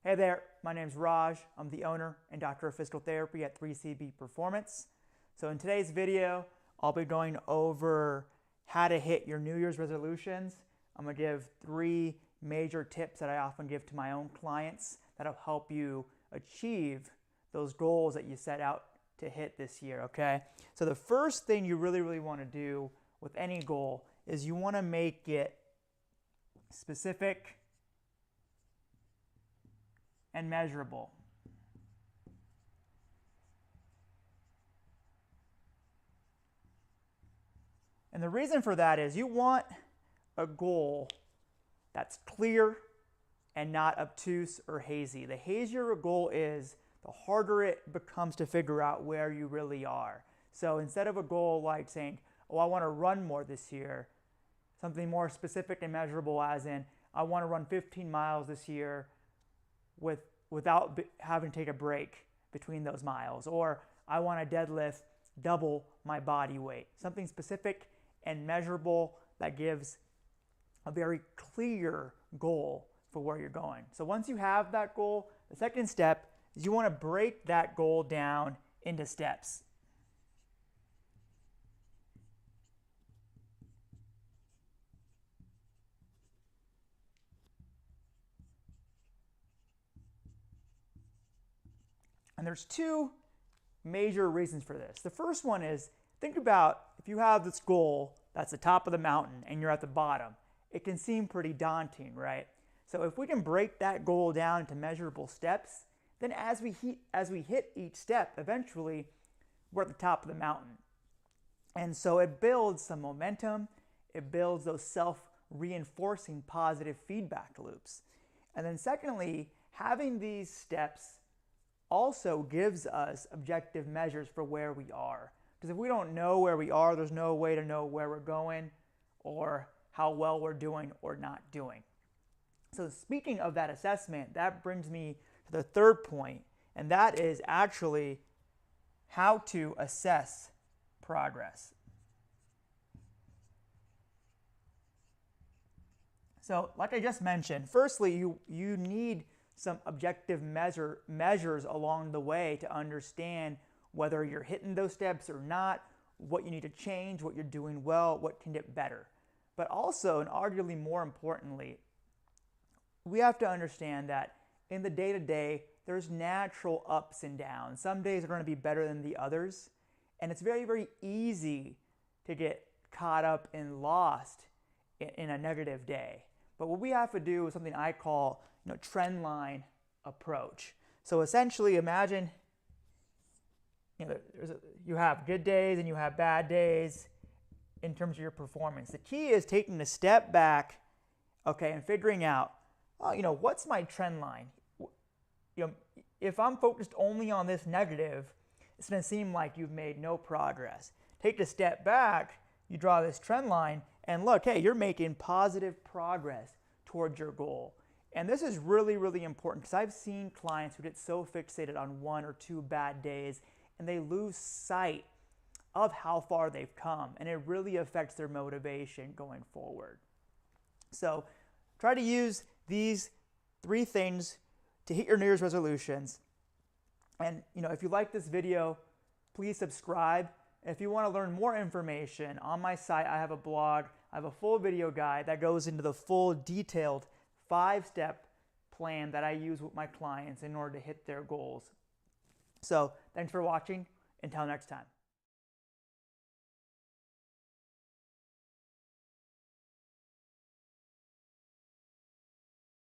Hey there, my name's Raj. I'm the owner and doctor of physical therapy at 3CB Performance. So in today's video, I'll be going over how to hit your New Year's resolutions. I'm going to give 3 major tips that I often give to my own clients that'll help you achieve those goals that you set out to hit this year, okay? So the first thing you really want to do with any goal is you want to make it specific and measurable. And the reason for that is you want a goal that's clear and not obtuse or hazy. The hazier a goal is, the harder it becomes to figure out where you really are. So instead of a goal like saying, oh, I want to run more this year, something more specific and measurable as in, I want to run 15 miles this year without having to take a break between those miles, or I want to deadlift double my body weight. Something specific and measurable that gives a very clear goal for where you're going. So once you have that goal, the second step is you want to break that goal down into steps. And there's 2 major reasons for this. The first one is, think about if you have this goal that's the top of the mountain and you're at the bottom, it can seem pretty daunting, right? So if we can break that goal down into measurable steps, then as we hit each step, eventually we're at the top of the mountain. And so it builds some momentum, it builds those self-reinforcing positive feedback loops. And then secondly, having these steps also gives us objective measures for where we are. Because if we don't know where we are, there's no way to know where we're going or how well we're doing or not doing. So speaking of that assessment, that brings me to the third point, and that is actually how to assess progress. So like I just mentioned, firstly, you need some objective measures along the way to understand whether you're hitting those steps or not, what you need to change, what you're doing well, what can get better. But also, and arguably more importantly, we have to understand that in the day-to-day, there's natural ups and downs. Some days are going to be better than the others, and it's very easy to get caught up and lost in a negative day. But what we have to do is something I call trend line approach. So essentially, imagine you have good days and you have bad days in terms of your performance. The key is taking a step back, okay, and figuring out, what's my trend line? If I'm focused only on this negative, it's going to seem like you've made no progress. Take a step back, you draw this trend line, and look, hey, you're making positive progress towards your goal. And this is really important because I've seen clients who get so fixated on 1 or 2 bad days and they lose sight of how far they've come, and it really affects their motivation going forward. So try to use these 3 things to hit your New Year's resolutions. And if you like this video, please subscribe. If you want to learn more information, on my site I have a blog, I have a full video guide that goes into the full detailed 5-step plan that I use with my clients in order to hit their goals. So thanks for watching. Until next time.